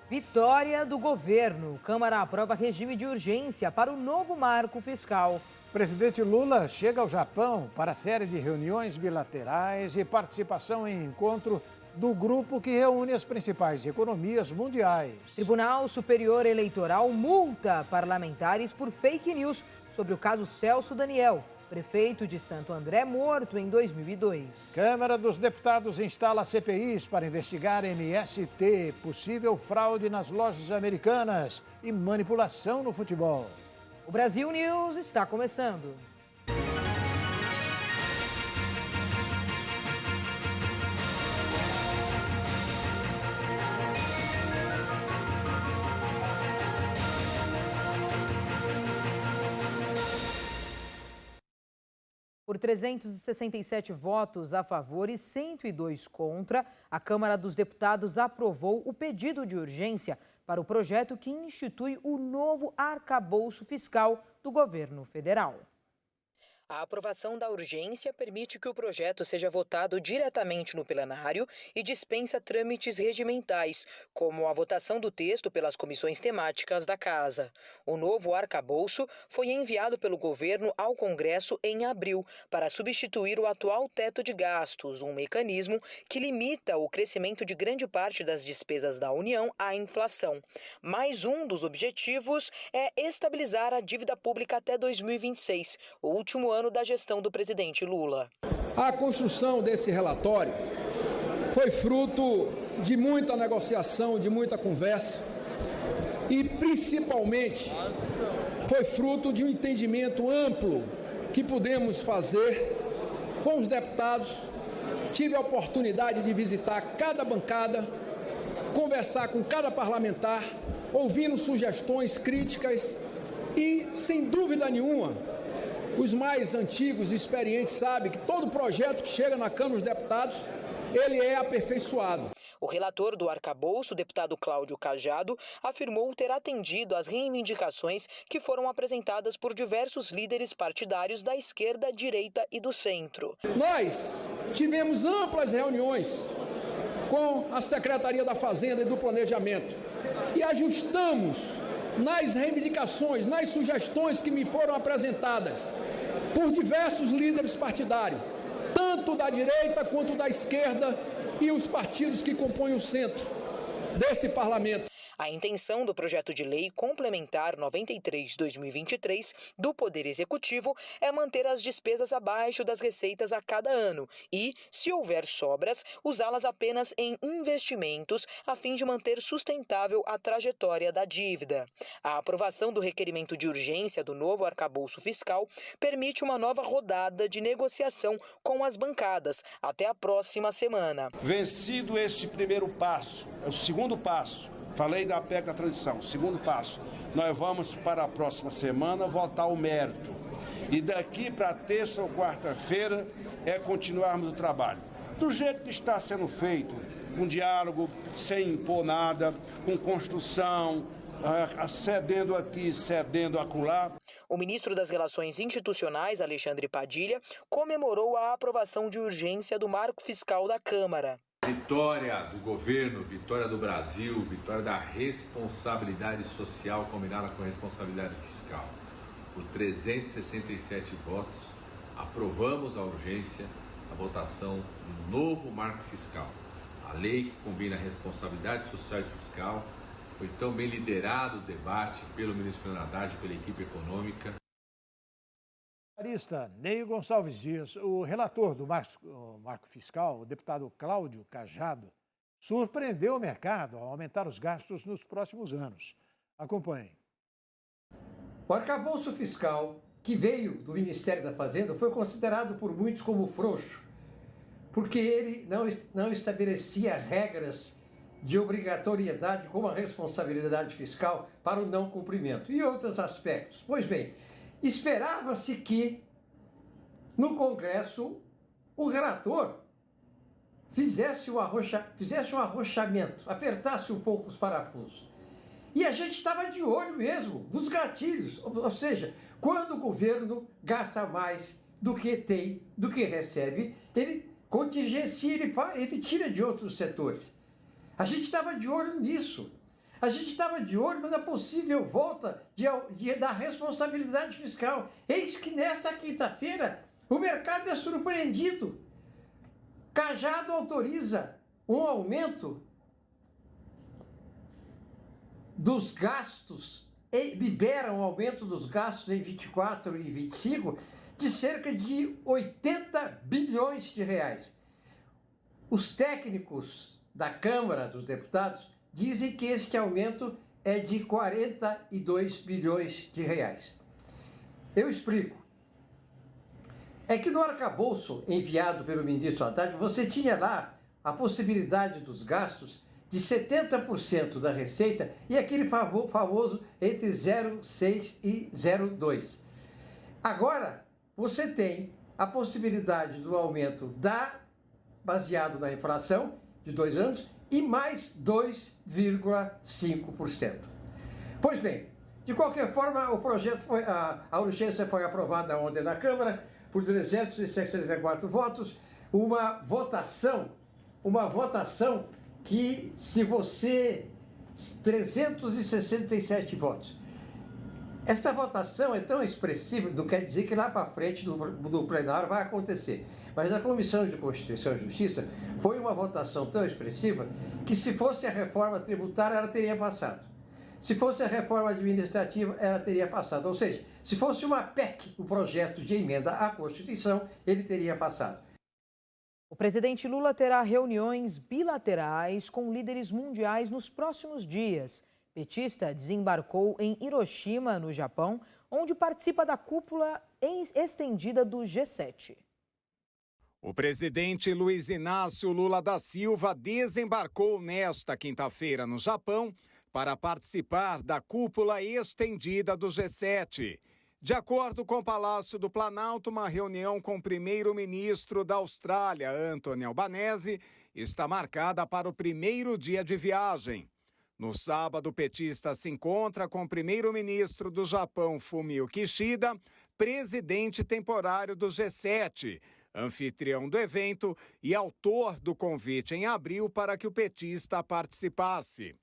Vitória do governo. Câmara aprova regime de urgência para o novo marco fiscal. Presidente Lula chega ao Japão para série de reuniões bilaterais e participação em encontro do grupo que reúne as principais economias mundiais. Tribunal Superior Eleitoral multa parlamentares por fake news sobre o caso Celso Daniel, prefeito de Santo André morto em 2002. Câmara dos Deputados instala CPIs para investigar MST, possível fraude nas lojas americanas e manipulação no futebol. O Brasil News está começando. Por 367 votos a favor e 102 contra, a Câmara dos Deputados aprovou o pedido de urgência para o projeto que institui o novo arcabouço fiscal do governo federal. A aprovação da urgência permite que o projeto seja votado diretamente no plenário e dispensa trâmites regimentais, como a votação do texto pelas comissões temáticas da Casa. O novo arcabouço foi enviado pelo governo ao Congresso em abril para substituir o atual teto de gastos, um mecanismo que limita o crescimento de grande parte das despesas da União à inflação. Mais um dos objetivos é estabilizar a dívida pública até 2026, o último ano da gestão do presidente Lula. A construção desse relatório foi fruto de muita negociação, de muita conversa e, principalmente, foi fruto de um entendimento amplo que pudemos fazer com os deputados. Tive a oportunidade de visitar cada bancada, conversar com cada parlamentar, ouvindo sugestões, críticas e, sem dúvida nenhuma, os mais antigos e experientes sabem que todo projeto que chega na Câmara dos Deputados, ele é aperfeiçoado. O relator do arcabouço, o deputado Cláudio Cajado, afirmou ter atendido às reivindicações que foram apresentadas por diversos líderes partidários da esquerda, direita e do centro. Nós tivemos amplas reuniões com a Secretaria da Fazenda e do Planejamento e ajustamos nas reivindicações, nas sugestões que me foram apresentadas por diversos líderes partidários, tanto da direita quanto da esquerda e os partidos que compõem o centro desse parlamento. A intenção do projeto de lei complementar 93/2023 do Poder Executivo é manter as despesas abaixo das receitas a cada ano e, se houver sobras, usá-las apenas em investimentos a fim de manter sustentável a trajetória da dívida. A aprovação do requerimento de urgência do novo arcabouço fiscal permite uma nova rodada de negociação com as bancadas até a próxima semana. Vencido este primeiro passo, é o segundo passo. Falei da PEC da transição. Segundo passo, nós vamos para a próxima semana votar o mérito. E daqui para terça ou quarta-feira é continuarmos o trabalho. Do jeito que está sendo feito, com diálogo, sem impor nada, com construção, cedendo aqui, cedendo acolá. O ministro das Relações Institucionais, Alexandre Padilha, comemorou a aprovação de urgência do marco fiscal da Câmara. Vitória do governo, vitória do Brasil, vitória da responsabilidade social combinada com a responsabilidade fiscal. Por 367 votos, aprovamos a urgência da votação do novo marco fiscal. A lei que combina a responsabilidade social e fiscal foi tão bem liderado o debate pelo ministro Fernando Haddad e pela equipe econômica. Ney Gonçalves Dias, o relator do marco fiscal, o deputado Cláudio Cajado, surpreendeu o mercado ao aumentar os gastos nos próximos anos. Acompanhem. O arcabouço fiscal, que veio do Ministério da Fazenda, foi considerado por muitos como frouxo, porque ele não estabelecia regras de obrigatoriedade como a responsabilidade fiscal para o não cumprimento e outros aspectos. Pois bem, esperava-se que, no Congresso, o relator fizesse um arrochamento, apertasse um pouco os parafusos. E a gente estava de olho mesmo nos gatilhos, ou seja, quando o governo gasta mais do que tem, do que recebe, ele contingencia, ele tira de outros setores. A gente estava de olho nisso. A gente estava de olho na possível volta da responsabilidade fiscal. Eis que nesta quinta-feira o mercado é surpreendido. Cajado autoriza um aumento dos gastos e libera um aumento dos gastos em 24 e 25 de cerca de 80 bilhões de reais. Os técnicos da Câmara dos Deputados dizem que este aumento é de 42 bilhões de reais. Eu explico. É que no arcabouço enviado pelo ministro Haddad, você tinha lá a possibilidade dos gastos de 70% da receita e aquele famoso entre 0,6 e 0,2. Agora, você tem a possibilidade do aumento baseado na inflação de 2 anos e mais 2,5%. Pois bem, de qualquer forma, o projeto a urgência foi aprovada ontem na Câmara por 364 votos, uma votação que, se você... 367 votos. Esta votação é tão expressiva, não quer dizer que lá para frente do plenário vai acontecer. Mas na Comissão de Constituição e Justiça foi uma votação tão expressiva que, se fosse a reforma tributária, ela teria passado. Se fosse a reforma administrativa, ela teria passado. Ou seja, se fosse uma PEC, o projeto de emenda à Constituição, ele teria passado. O presidente Lula terá reuniões bilaterais com líderes mundiais nos próximos dias. Petista desembarcou em Hiroshima, no Japão, onde participa da cúpula estendida do G7. O presidente Luiz Inácio Lula da Silva desembarcou nesta quinta-feira no Japão para participar da cúpula estendida do G7. De acordo com o Palácio do Planalto, uma reunião com o primeiro-ministro da Austrália, Anthony Albanese, está marcada para o primeiro dia de viagem. No sábado, o petista se encontra com o primeiro-ministro do Japão, Fumio Kishida, presidente temporário do G7, anfitrião do evento e autor do convite em abril para que o petista participasse.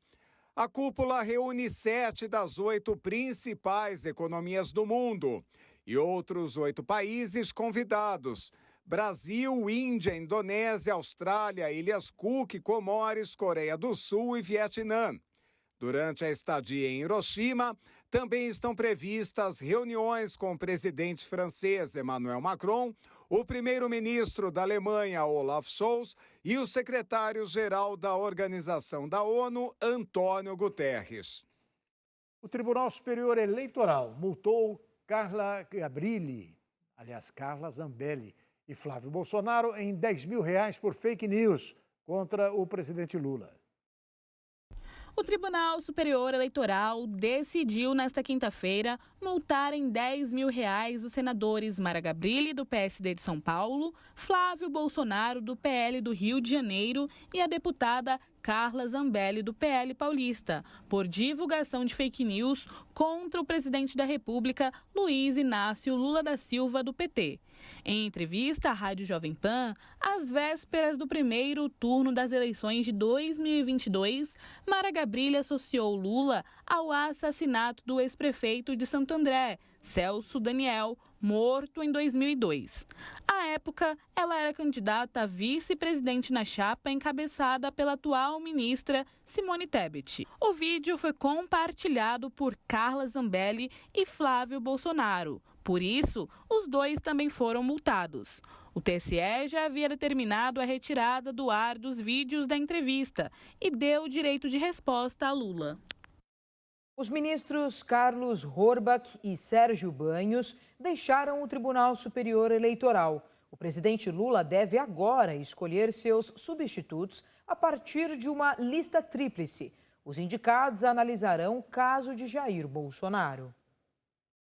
A cúpula reúne 7 das 8 principais economias do mundo e outros 8 países convidados: Brasil, Índia, Indonésia, Austrália, Ilhas Cook, Comores, Coreia do Sul e Vietnã. Durante a estadia em Hiroshima, também estão previstas reuniões com o presidente francês Emmanuel Macron, o primeiro-ministro da Alemanha, Olaf Scholz, e o secretário-geral da Organização da ONU, Antônio Guterres. O Tribunal Superior Eleitoral multou Carla Zambelli e Flávio Bolsonaro em R$10 mil por fake news contra o presidente Lula. O Tribunal Superior Eleitoral decidiu nesta quinta-feira multar em R$10 mil os senadores Mara Gabrilli, do PSD de São Paulo, Flávio Bolsonaro, do PL do Rio de Janeiro, e a deputada Carla Zambelli, do PL paulista, por divulgação de fake news contra o presidente da República, Luiz Inácio Lula da Silva, do PT. Em entrevista à Rádio Jovem Pan, às vésperas do primeiro turno das eleições de 2022, Mara Gabrilli associou Lula ao assassinato do ex-prefeito de Santo André, Celso Daniel, morto em 2002. À época, ela era candidata a vice-presidente na chapa encabeçada pela atual ministra Simone Tebet. O vídeo foi compartilhado por Carla Zambelli e Flávio Bolsonaro. Por isso, os dois também foram multados. O TSE já havia determinado a retirada do ar dos vídeos da entrevista e deu direito de resposta a Lula. Os ministros Carlos Horbach e Sérgio Banhos deixaram o Tribunal Superior Eleitoral. O presidente Lula deve agora escolher seus substitutos a partir de uma lista tríplice. Os indicados analisarão o caso de Jair Bolsonaro.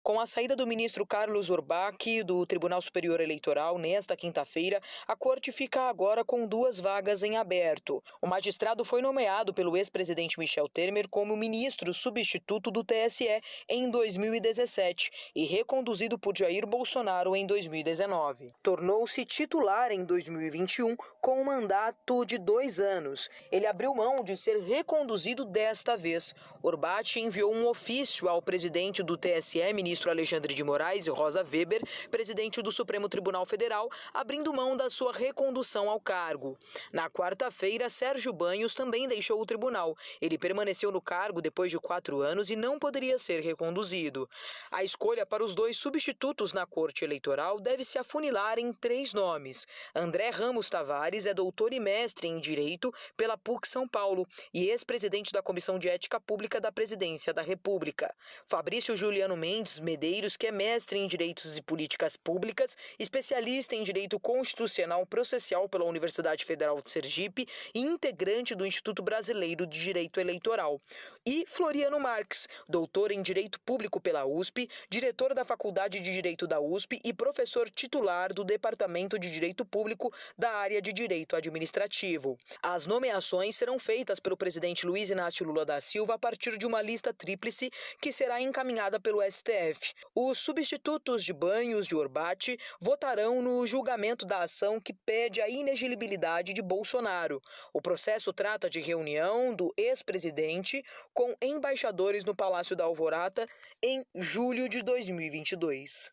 Com a saída do ministro Carlos Orbach do Tribunal Superior Eleitoral nesta quinta-feira, a corte fica agora com 2 vagas em aberto. O magistrado foi nomeado pelo ex-presidente Michel Temer como ministro substituto do TSE em 2017 e reconduzido por Jair Bolsonaro em 2019. Tornou-se titular em 2021 com um mandato de 2 anos. Ele abriu mão de ser reconduzido desta vez. Orbach enviou um ofício ao presidente do TSE, ministro Alexandre de Moraes, e Rosa Weber, presidente do Supremo Tribunal Federal, abrindo mão da sua recondução ao cargo. Na quarta-feira, Sérgio Banhos também deixou o tribunal. Ele permaneceu no cargo depois de 4 anos e não poderia ser reconduzido. A escolha para os 2 substitutos na Corte Eleitoral deve se afunilar em 3 nomes. André Ramos Tavares é doutor e mestre em Direito pela PUC São Paulo e ex-presidente da Comissão de Ética Pública da Presidência da República. Fabrício Juliano Mendes Medeiros, que é mestre em Direitos e Políticas Públicas, especialista em Direito Constitucional Processual pela Universidade Federal de Sergipe e integrante do Instituto Brasileiro de Direito Eleitoral. E Floriano Marques, doutor em Direito Público pela USP, diretor da Faculdade de Direito da USP e professor titular do Departamento de Direito Público da área de Direito Administrativo. As nomeações serão feitas pelo presidente Luiz Inácio Lula da Silva a partir de uma lista tríplice que será encaminhada pelo STF. Os substitutos de Banhos de Orbach votarão no julgamento da ação que pede a inelegibilidade de Bolsonaro. O processo trata de reunião do ex-presidente com embaixadores no Palácio da Alvorada em julho de 2022.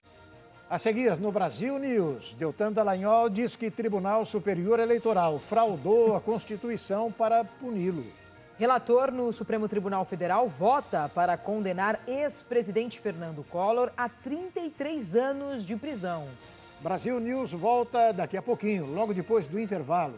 A seguir, no Brasil News, Deltan Dallagnol diz que Tribunal Superior Eleitoral fraudou a Constituição para puni-lo. Relator no Supremo Tribunal Federal vota para condenar ex-presidente Fernando Collor a 33 anos de prisão. Brasil News volta daqui a pouquinho, logo depois do intervalo.